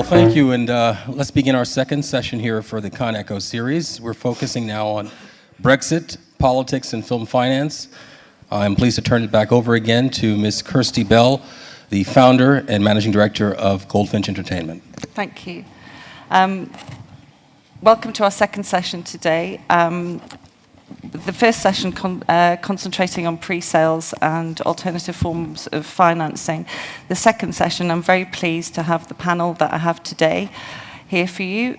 thank you, and let's begin our second session here for the Con Echo series. We're focusing now on Brexit, politics, and film finance. I'm pleased to turn it back over again to Ms. Kirsty Bell, the founder and managing director of GOLDFINCH Entertainment. Thank you. Welcome to our second session today. The first session concentrating on pre-sales and alternative forms of financing. The second session, I'm very pleased to have the panel that I have today here for you,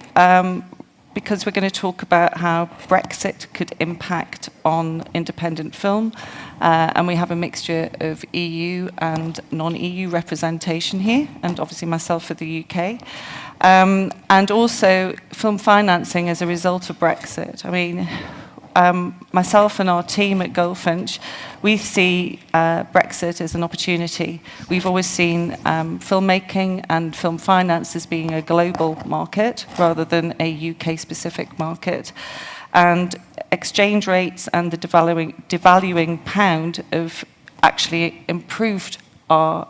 because we're going to talk about how Brexit could impact on independent film, and we have a mixture of EU and non-EU representation here, and obviously myself for the UK, and also film financing as a result of Brexit. I mean, myself and our team at GOLDFINCH, we see Brexit as an opportunity. We've always seen filmmaking and film finance as being a global market rather than a UK-specific market. And exchange rates and the devaluing pound have actually improved our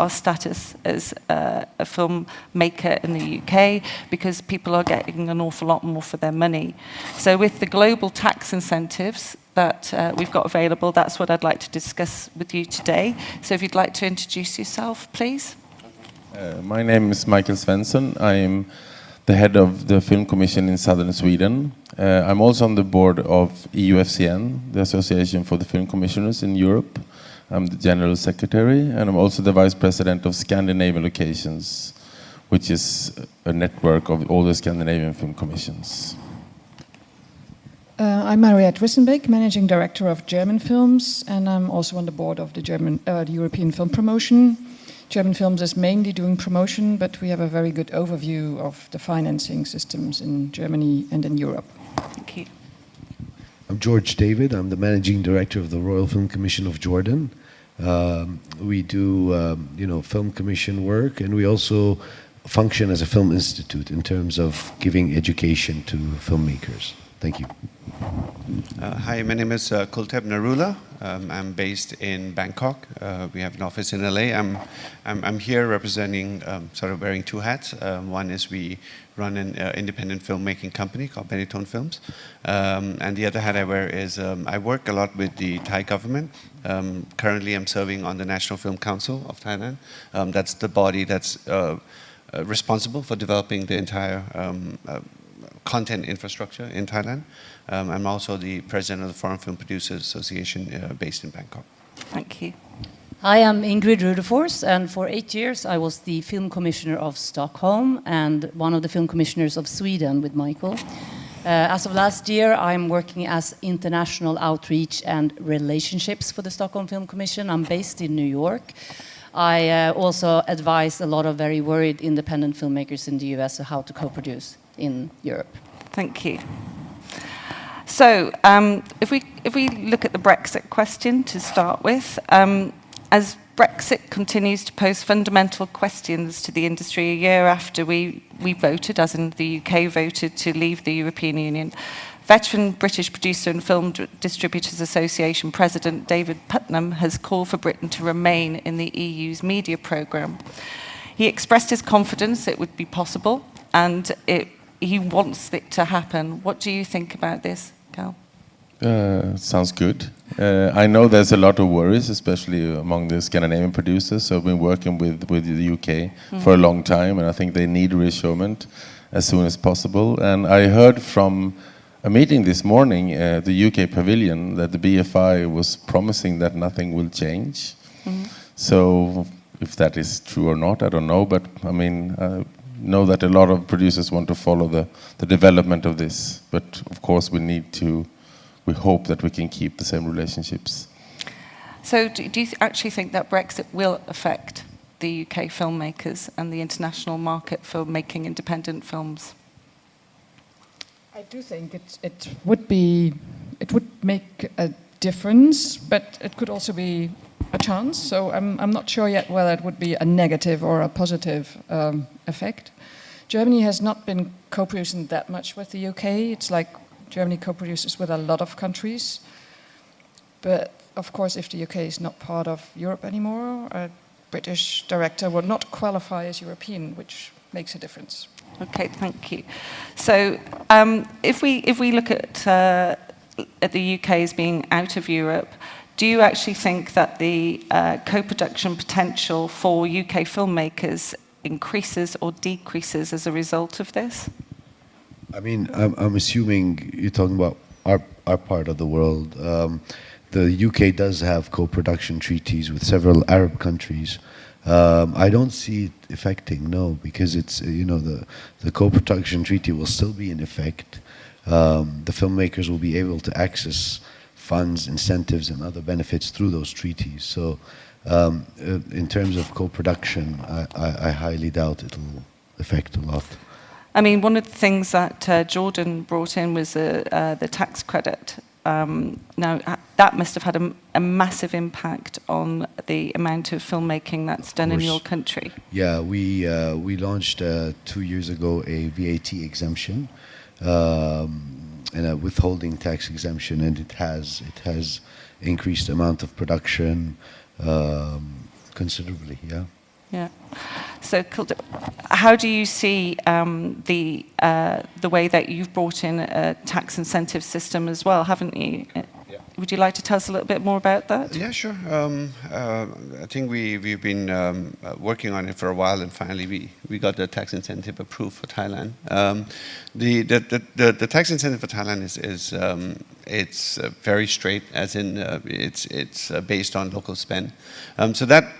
status as a filmmaker in the UK, because people are getting an awful lot more for their money. So with the global tax incentives that we've got available, that's what I'd like to discuss with you today. So if you'd like to introduce yourself, please. My name is Mikael SVENSSON. I'm the head of the Film Commission in southern Sweden. I'm also on the board of EUFCN, the Association for the Film Commissioners in Europe. I'm the General Secretary, and I'm also the Vice President of Scandinavian Locations, which is a network of all the Scandinavian film commissions. I'm Mariette, RISSENBEEK, Managing Director of German Films, and I'm also on the board of the European Film Promotion. German Films is mainly doing promotion, but we have a very good overview of the financing systems in Germany and in Europe. Thank you. I'm George David. I'm the Managing Director of the Royal Film Commission of Jordan. We do, film commission work, and we also function as a film institute in terms of giving education to filmmakers. Thank you. Hi, my name is Kulthep NARULA. I'm based in Bangkok. We have an office in LA. I'm here representing, sort of wearing two hats. One is we run an independent filmmaking company called Benetone Films. And the other hat I wear is I work a lot with the Thai government. Currently I'm serving on the National Film Council of Thailand. That's the body that's responsible for developing the entire content infrastructure in Thailand. I'm also the president of the Foreign Film Producers Association based in Bangkok. Thank you. Hi, I'm Ingrid RUDERFORD, and for 8 years I was the film commissioner of Stockholm and one of the film commissioners of Sweden with Mikael. As of last year, I'm working as international outreach and relationships for the Stockholm Film Commission. I'm based in New York. I also advise a lot of very worried independent filmmakers in the US on how to co-produce in Europe. Thank you. So, if we look at the Brexit question to start with, as Brexit continues to pose fundamental questions to the industry a year after we voted, as in the UK voted to leave the European Union, veteran British Producer and Film Distributors Association President David Putnam has called for Britain to remain in the EU's media programme. He expressed his confidence it would be possible, and he wants it to happen. What do you think about this, Cal? Sounds good. I know there's a lot of worries, especially among the Scandinavian producers. So I've been working with the UK for a long time, and I think they need reassurance as soon as possible. And I heard from a meeting this morning, the UK Pavilion, that the BFI was promising that nothing will change. So if that is true or not, I don't know. But I mean, I know that a lot of producers want to follow the development of this. But of course, we hope that we can keep the same relationships. So do you actually think that Brexit will affect the UK filmmakers and the international market for making independent films? I do think it would make a difference, but it could also be a chance. So I'm not sure yet whether it would be a negative or a positive effect. Germany has not been co-producing that much with the UK. It's like Germany co-produces with a lot of countries. But of course, if the UK is not part of Europe anymore, a British director would not qualify as European, which makes a difference. Okay, thank you. So, if we look at the UK as being out of Europe, do you actually think that the co-production potential for UK filmmakers increases or decreases as a result of this? I mean, I'm assuming you're talking about our part of the world. The UK does have co-production treaties with several Arab countries. I don't see it affecting, no, because it's, you know, the co-production treaty will still be in effect. The filmmakers will be able to access funds, incentives, and other benefits through those treaties. So in terms of co-production, I highly doubt it'll affect a lot. I mean, one of the things that Jordan brought in was the tax credit. Now, that must have had a massive impact on the amount of filmmaking that's done in your country. Yeah, we launched 2 years ago a VAT exemption and a withholding tax exemption, and it has increased the amount of production considerably. Yeah. Yeah. So, how do you see the way that you've brought in a tax incentive system as well, haven't you? Yeah. Would you like to tell us a little bit more about that? Yeah, sure. I think we've been working on it for a while, and finally we got the tax incentive approved for Thailand. The tax incentive for Thailand is it's very straight, as in it's based on local spend. So that.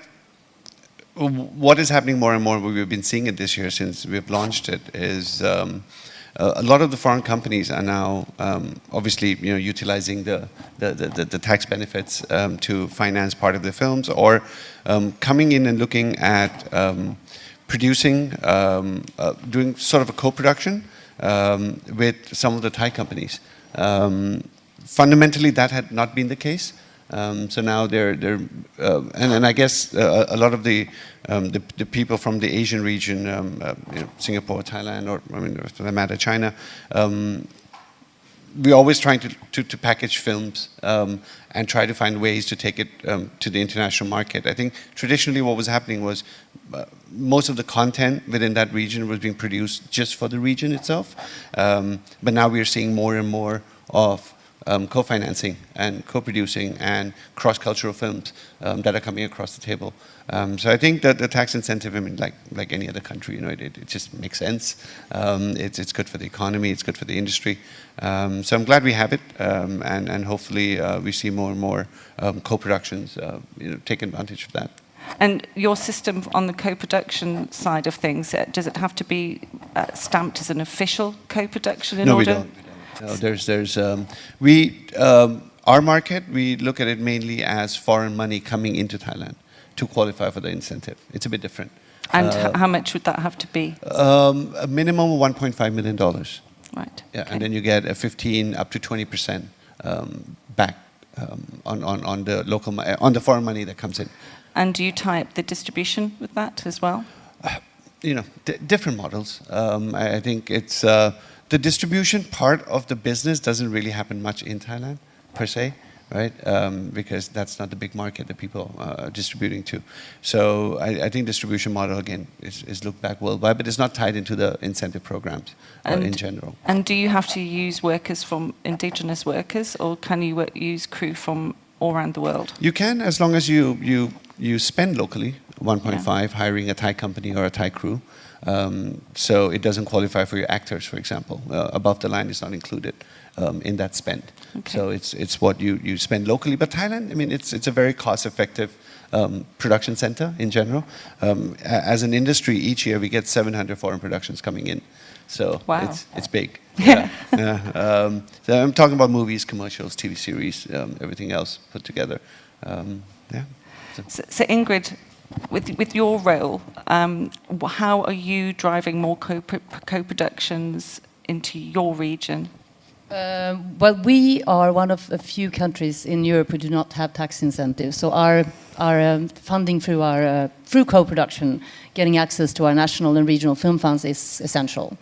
What is happening more and more, we've been seeing it this year since we've launched it, is a lot of the foreign companies are now obviously, you know, utilizing the tax benefits to finance part of the films, or coming in and looking at producing, doing sort of a co-production with some of the Thai companies. Fundamentally, that had not been the case. So now and I guess a lot of the people from the Asian region, you know, Singapore, Thailand, or I mean, for that matter, China, we're always trying to package films and try to find ways to take it to the international market. I think traditionally what was happening was most of the content within that region was being produced just for the region itself, but now we are seeing more and more of co-financing and co-producing and cross-cultural films that are coming across the table. So I think that the tax incentive, I mean, like any other country, you know, it just makes sense. It's good for the economy, it's good for the industry. So I'm glad we have it, and hopefully we see more and more co-productions, you know, take advantage of that. And your system on the co-production side of things, does it have to be stamped as an official co-production in order? No, we don't. No, our market, we look at it mainly as foreign money coming into Thailand to qualify for the incentive. It's a bit different. And how much would that have to be? A minimum of $1.5 million. Right. Yeah, okay. and then you get a 15 up to 20% back on the local on the foreign money that comes in. And do you tie up the distribution with that as well? You know, different models. I think it's the distribution part of the business doesn't really happen much in Thailand, per se, right? Because that's not the big market that people are distributing to. So I think distribution model, again, is looked back worldwide, but it's not tied into the incentive programs in general. And do you have to use workers from indigenous workers, or can you use crew from all around the world? You can, as long as you spend locally, 1.5, yeah. Hiring a Thai company or a Thai crew. So it doesn't qualify for your actors, for example. Above the line is not included in that spend. Okay. So it's what you spend locally. But Thailand, I mean, it's a very cost-effective production center in general. As an industry, each year we get 700 foreign productions coming in. So wow. It's big. Yeah. Yeah. So I'm talking about movies, commercials, TV series, everything else put together. Yeah. So Ingrid, with your role, how are you driving more co-productions into your region? Well, we are one of a few countries in Europe who do not have tax incentives. So our funding through co-production, getting access to our national and regional film funds is essential.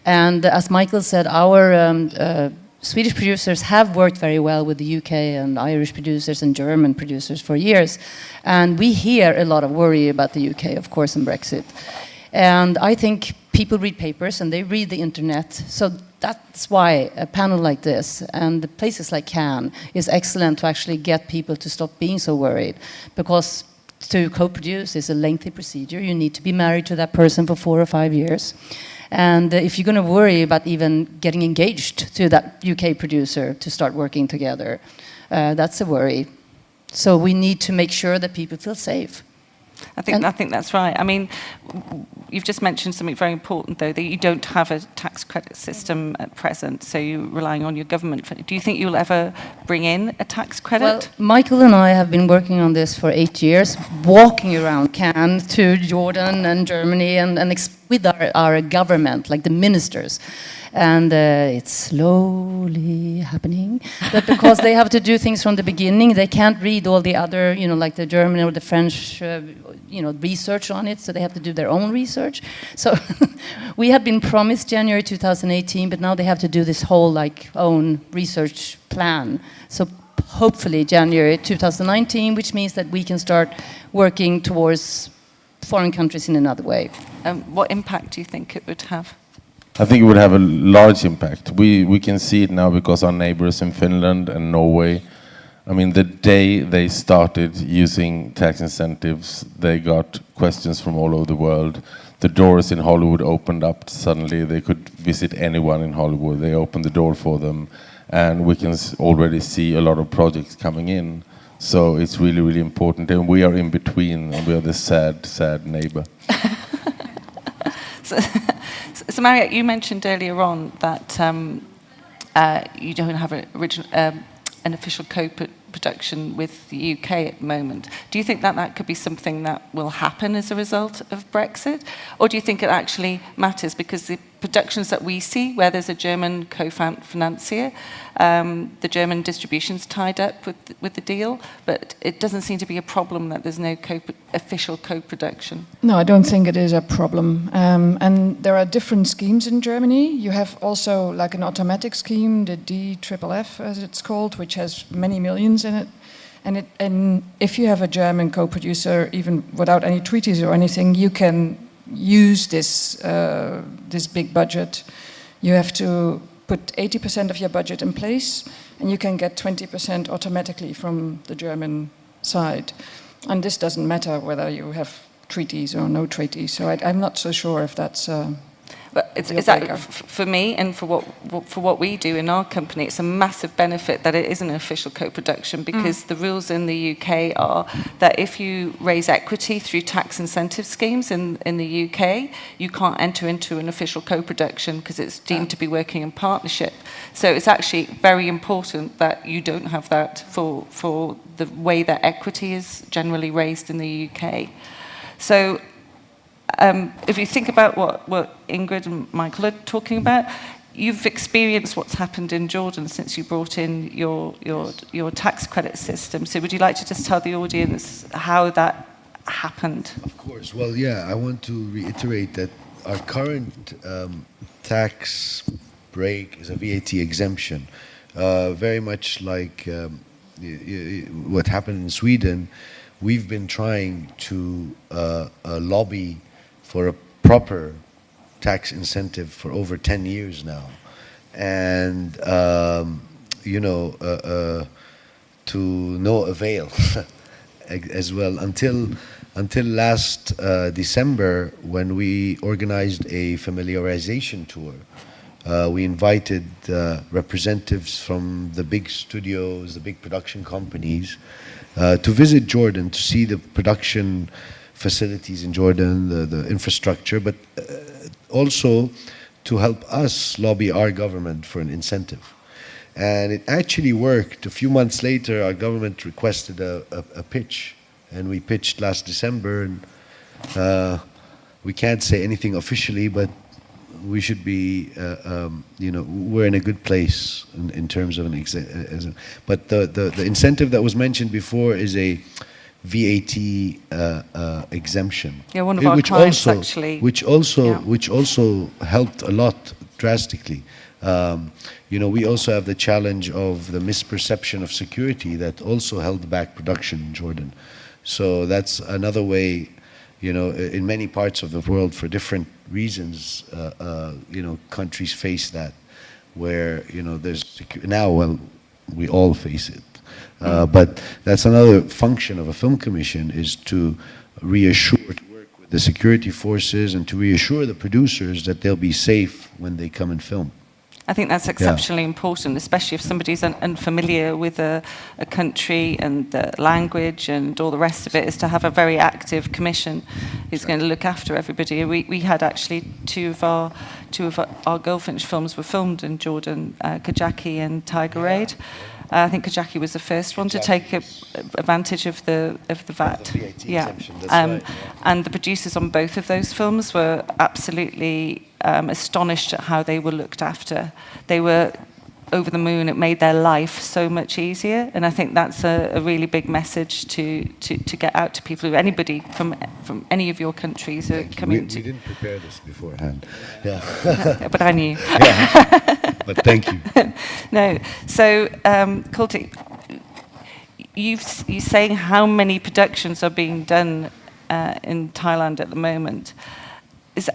And as Mikael said, our Swedish producers have worked very well with the UK and Irish producers and German producers for years. And we hear a lot of worry about the UK, of course, and Brexit. And I think people read papers and they read the internet. So that's why a panel like this and places like Cannes is excellent to actually get people to stop being so worried. Because to co-produce is a lengthy procedure. You need to be married to that person for 4 or 5 years. And if you're going to worry about even getting engaged to that UK producer to start working together, that's a worry. So we need to make sure that people feel safe. I think that's right. I mean, you've just mentioned something very important, though, that you don't have a tax credit system at present, so you're relying on your government. Do you think you'll ever bring in a tax credit? Well, Mikael and I have been working on this for 8 years, walking around Cannes to Jordan and Germany and with our government, like the ministers. And it's slowly happening. But because they have to do things from the beginning, they can't read all the other, like the German or the French, research on it. So they have to do their own research. So we had been promised January 2018, but now they have to do this whole own research plan. So hopefully January 2019, which means that we can start working towards foreign countries in another way. What impact do you think it would have? I think it would have a large impact. We can see it now because our neighbors in Finland and Norway, I mean, the day they started using tax incentives, they got questions from all over the world. The doors in Hollywood opened up suddenly. They could visit anyone in Hollywood. They opened the door for them. And we can already see a lot of projects coming in. So it's really, really important. And we are in between, and we are the sad, sad neighbor. So Mariette, you mentioned earlier on that you don't have an official co-production with the UK at the moment. Do you think that could be something that will happen as a result of Brexit? Or do you think it actually matters? Because the productions that we see, where there's a German co-financier, the German distribution's tied up with the deal, but it doesn't seem to be a problem that there's no official co-production. No, I don't think it is a problem. And there are different schemes in Germany. You have also like an automatic scheme, the DFFF as it's called, which has many millions in it. And if you have a German co-producer, even without any treaties or anything, you can use this big budget. You have to put 80% of your budget in place, and you can get 20% automatically from the German side. And this doesn't matter whether you have treaties or no treaties. So I'm not so sure if that's. But it's that for me and for what we do in our company, it's a massive benefit that it isn't an official co-production, because the rules in the UK are that if you raise equity through tax incentive schemes in the UK, you can't enter into an official co-production because it's deemed to be working in partnership. So it's actually very important that you don't have that for the way that equity is generally raised in the UK. So if you think about what Ingrid and Mikael are talking about, you've experienced what's happened in Jordan since you brought in your tax credit system. So would you like to just tell the audience how that happened? Of course. Well, yeah, I want to reiterate that our current tax break is a VAT exemption. Very much like what happened in Sweden, we've been trying to lobby for a proper tax incentive for over 10 years now. And, to no avail as well until last December, when we organized a familiarization tour. We invited representatives from the big studios, the big production companies, to visit Jordan to see the production facilities in Jordan, the infrastructure, but also to help us lobby our government for an incentive. And it actually worked. A few months later, our government requested a pitch, and we pitched last December, and we can't say anything officially, but we should be, we're in a good place in terms of but the incentive that was mentioned before is a VAT exemption. Yeah, one of our clients actually. Which also helped a lot drastically. We also have the challenge of the misperception of security that also held back production in Jordan. So that's another way, you know, in many parts of the world for different reasons, you know, countries face that, where, you know, there's now, well, we all face it. But that's another function of a film commission, is to reassure, to work with the security forces and to reassure the producers that they'll be safe when they come and film. I think that's exceptionally important, especially if somebody's unfamiliar with a country and the language and all the rest of it, is to have a very active commission who's going to look after everybody. We had actually two of our Goldfinch films were filmed in Jordan, Kajaki and Tiger Raid. I think Kajaki was the first one to take advantage of the VAT. Yeah, and the producers on both of those films were absolutely astonished at how they were looked after. They were over the moon. It made their life so much easier, and I think that's a really big message to get out to people. Anybody from any of your countries are coming to. We didn't prepare this beforehand. Yeah. But I knew. Yeah. But thank you. No. So, Kulthep, you're saying how many productions are being done in Thailand at the moment.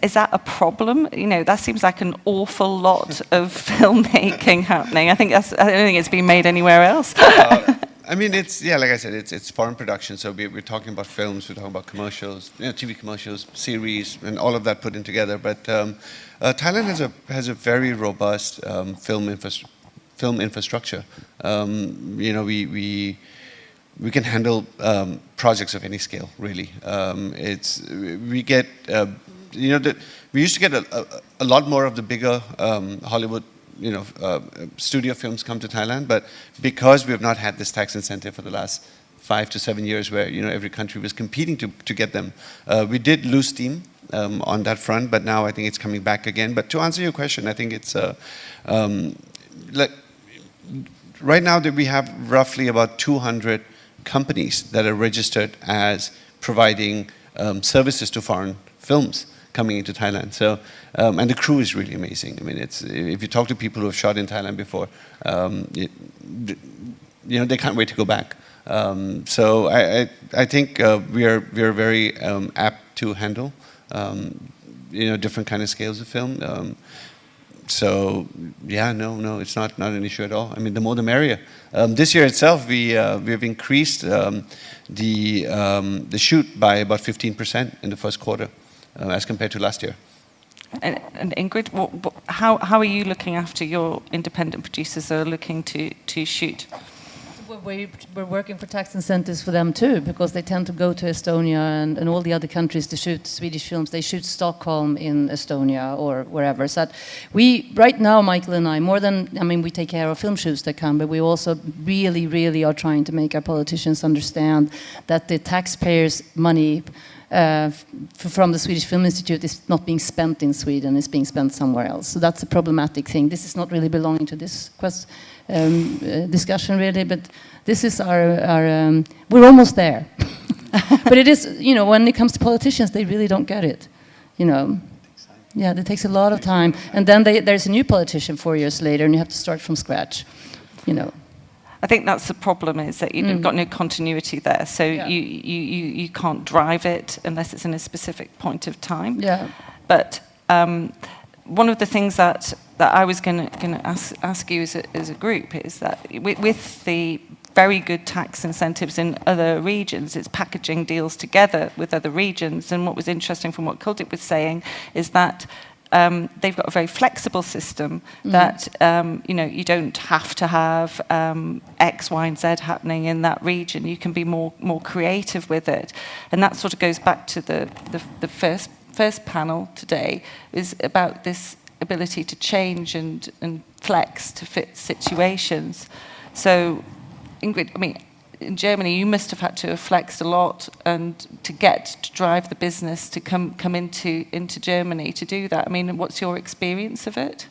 Is that a problem? You know, that seems like an awful lot of filmmaking happening. I don't think it's been made anywhere else. I mean, it's, yeah, like I said, it's foreign production. So we're talking about films, we're talking about commercials, you know, TV commercials, series, and all of that put in together. But Thailand has a very robust film infrastructure. You know, we can handle projects of any scale, really. We get. You know, we used to get a lot more of the bigger Hollywood, you know, studio films come to Thailand, but because we have not had this tax incentive for the last 5 to 7 years, where, you know, every country was competing to get them, we did lose steam on that front, but now I think it's coming back again. But to answer your question, I think it's like right now that we have roughly about 200 companies that are registered as providing services to foreign films coming into Thailand. So, and the crew is really amazing. I mean, if you talk to people who have shot in Thailand before, you know, they can't wait to go back. So I think we are very apt to handle, you know, different kind of scales of film. So yeah, no, it's not an issue at all. I mean, the more the merrier. This year itself, we've increased the shoot by about 15% in the first quarter. As compared to last year. And Ingrid, how are you looking after your independent producers that are looking to shoot? We're working for tax incentives for them too, because they tend to go to Estonia and all the other countries to shoot Swedish films. They shoot Stockholm in Estonia or wherever. So we, right now, Mikael and I, we take care of film shoots that come, but we also really are trying to make our politicians understand that the taxpayers' money from the Swedish Film Institute is not being spent in Sweden, it's being spent somewhere else. So that's a problematic thing. This is not really belonging to this discussion really, but this is our we're almost there. But it is, you know, when it comes to politicians, they really don't get it, you know. Yeah, it takes a lot of time. And then there's a new politician 4 years later and you have to start from scratch, you know. I think that's the problem, is that you've got no continuity there. So yeah. you can't drive it unless it's in a specific point of time. Yeah. But one of the things that I was going to ask you as a group is that with the very good tax incentives in other regions, it's packaging deals together with other regions. And what was interesting from what Kulthep was saying is that they've got a very flexible system that, you know, you don't have to have X, Y, and Z happening in that region. You can be more creative with it. And that sort of goes back to the first panel today, is about this ability to change and flex to fit situations. So, Ingrid, I mean, in Germany, you must have had to have flexed a lot and to drive the business to come into Germany to do that. I mean, what's your experience of it?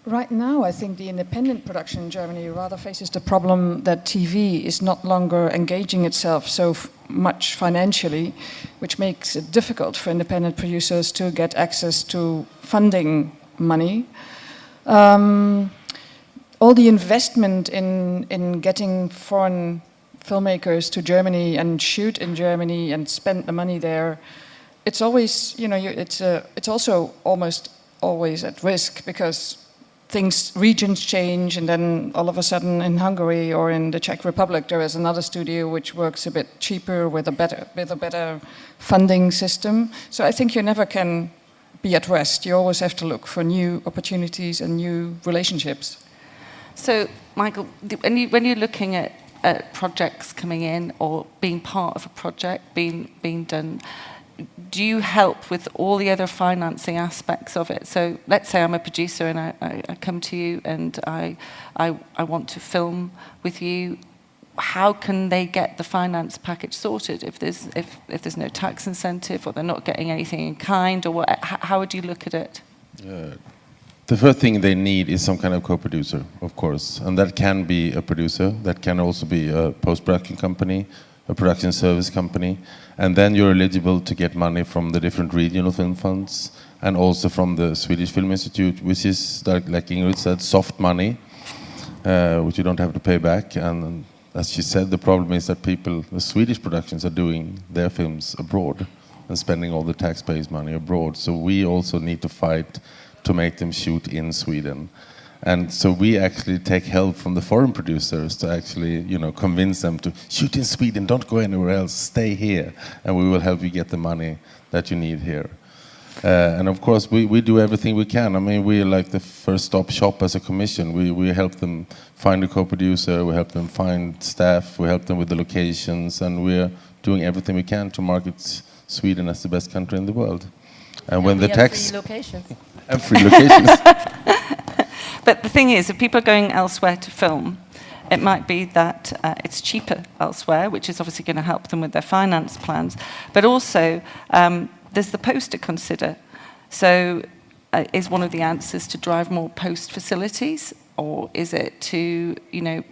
Right now, I think the independent production in Germany rather faces the problem that TV is not longer engaging itself so much financially, which makes it difficult for independent producers to get access to funding money. All the investment in getting foreign filmmakers to Germany and shoot in Germany and spend the money there, it's always, it's also almost always at risk because regions change, and then all of a sudden in Hungary or in the Czech Republic there is another studio which works a bit cheaper with a better funding system. So I think you never can be at rest. You always have to look for new opportunities and new relationships. So, Michael, when you're looking at projects coming in or being part of a project being done, do you help with all the other financing aspects of it? So let's say I'm a producer and I come to you and I want to film with you. How can they get the finance package sorted if there's no tax incentive or they're not getting anything in kind, or what? How would you look at it? The first thing they need is some kind of co-producer, of course, and that can be a producer, that can also be a post-production company, a production service company, and then you're eligible to get money from the different regional film funds and also from the Swedish Film Institute, which is, like Ingrid said, soft money, which you don't have to pay back. And as she said, the problem is that the Swedish productions are doing their films abroad and spending all the taxpayers' money abroad. So we also need to fight to make them shoot in Sweden. And so we actually take help from the foreign producers to actually, convince them to shoot in Sweden, don't go anywhere else, stay here, and we will help you get the money that you need here. And of course, we do everything we can. I mean, we're like the first stop shop as a commission. We help them find a co-producer, we help them find staff, we help them with the locations, and we're doing everything we can to market Sweden as the best country in the world. And when the tax... free locations. And free locations. But the thing is, if people are going elsewhere to film, it might be that it's cheaper elsewhere, which is obviously going to help them with their finance plans. But also, there's the post to consider. So is one of the answers to drive more post facilities? Or is it to,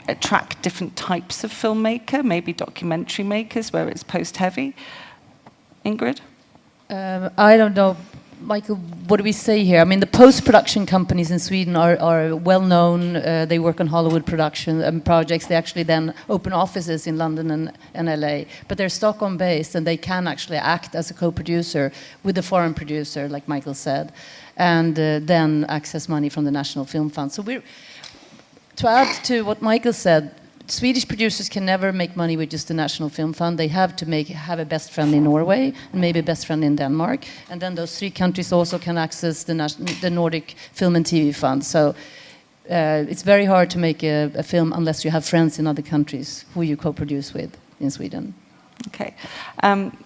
attract different types of filmmaker, maybe documentary makers where it's post-heavy? Ingrid? I don't know. Michael, what do we say here? I mean, the post-production companies in Sweden are well known. They work on Hollywood production and projects. They actually then open offices in London and LA. But they're Stockholm-based, and they can actually act as a co-producer with the foreign producer, like Michael said, and then access money from the National Film Fund. So to add to what Michael said, Swedish producers can never make money with just the National Film Fund. They have to have a best friend in Norway and maybe a best friend in Denmark. And then those three countries also can access the Nordic Film and TV Fund. So it's very hard to make a film unless you have friends in other countries who you co-produce with in Sweden. Okay.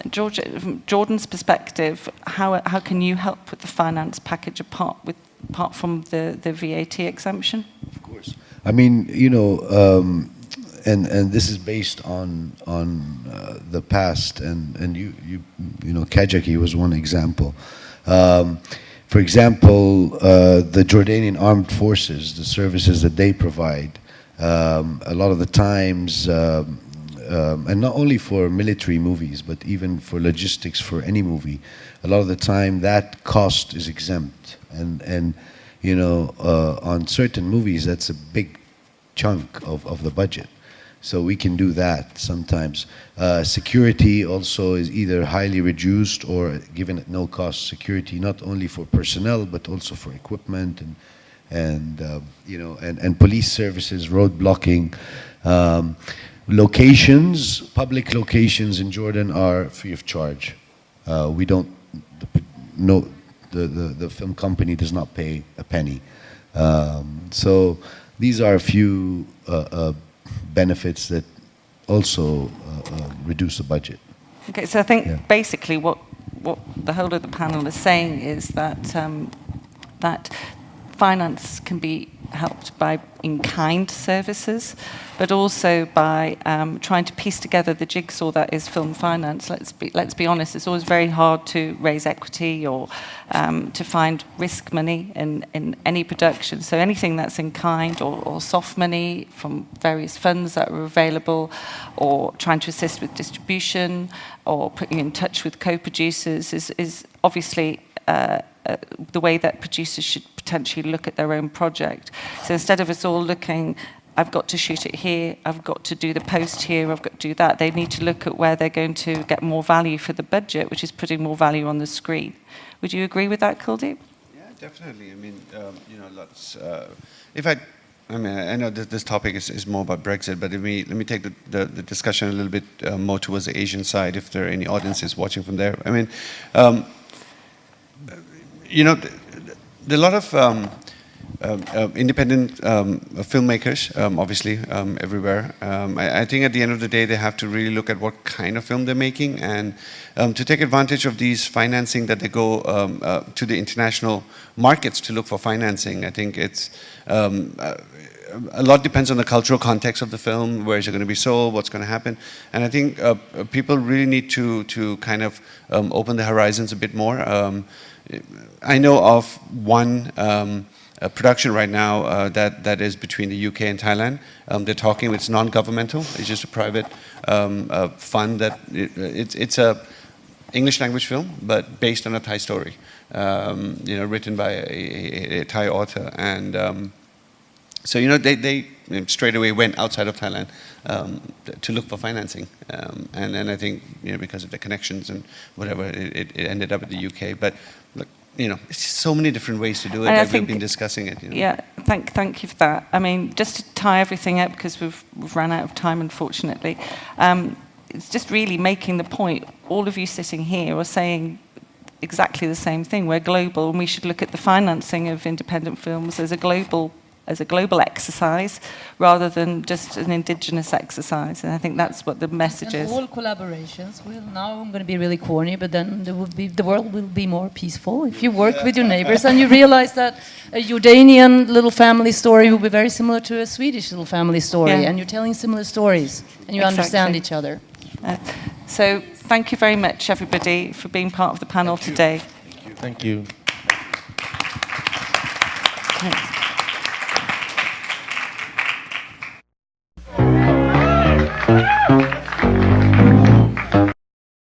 George, from Jordan's perspective, how can you help with the finance package apart from the VAT exemption? Of course. I mean, and this is based on the past, and Kajaki was one example. For example, the Jordanian armed forces, the services that they provide, a lot of the times, and not only for military movies, but even for logistics for any movie, a lot of the time that cost is exempt, and on certain movies that's a big chunk of the budget. So we can do that sometimes. Security also is either highly reduced or given at no cost security, not only for personnel but also for equipment and police services, road blocking. Locations, public locations in Jordan are free of charge. We don't. The film company does not pay a penny. So these are a few benefits that also reduce the budget. Okay, so I think basically what the whole of the panel is saying is that that finance can be helped by in-kind services, but also by trying to piece together the jigsaw that is film finance. Let's be honest, it's always very hard to raise equity or to find risk money in any production. So anything that's in kind or soft money from various funds that are available, or trying to assist with distribution or putting in touch with co-producers is obviously the way that producers should potentially look at their own project. So instead of us all looking I've got to shoot it here, I've got to do the post here, I've got to do that. They need to look at where they're going to get more value for the budget, which is putting more value on the screen. Would you agree with that, Kulthep? Yeah, definitely. I mean, you know, lots. I mean, I know that this topic is more about Brexit, but let me take the discussion a little bit more towards the Asian side, if there are any audiences watching from there. I mean, you know, there are a lot of independent filmmakers, obviously, everywhere. I think at the end of the day, they have to really look at what kind of film they're making, and to take advantage of these financing that they go to the international markets to look for financing. I think it's a lot depends on the cultural context of the film, where is it going to be sold, what's going to happen. And I think people really need to kind of open the horizons a bit more. I know of one production right now that is between the UK and Thailand. They're talking, it's non-governmental, it's just a private fund that, it's a English language film, but based on a Thai story, you know, written by a Thai author. And so, you know, they straight away went outside of Thailand to look for financing. And then I think, you know, because of the connections and whatever, it ended up at the UK. But look, you know, it's just so many different ways to do it that we've been discussing it. You know? Yeah, thank you for that. I mean, just to tie everything up, because we've run out of time, unfortunately, it's just really making the point, all of you sitting here are saying exactly the same thing. We're global, and we should look at the financing of independent films as a global exercise rather than just an indigenous exercise. And I think that's what the message is. All collaborations will, now I'm going to be really corny, but then the world will be more peaceful if you work with your neighbors and you realize that a Jordanian little family story will be very similar to a Swedish little family story, and you're telling similar stories and you understand each other. So thank you very much, everybody, for being part of the panel today. Thank you. Thanks.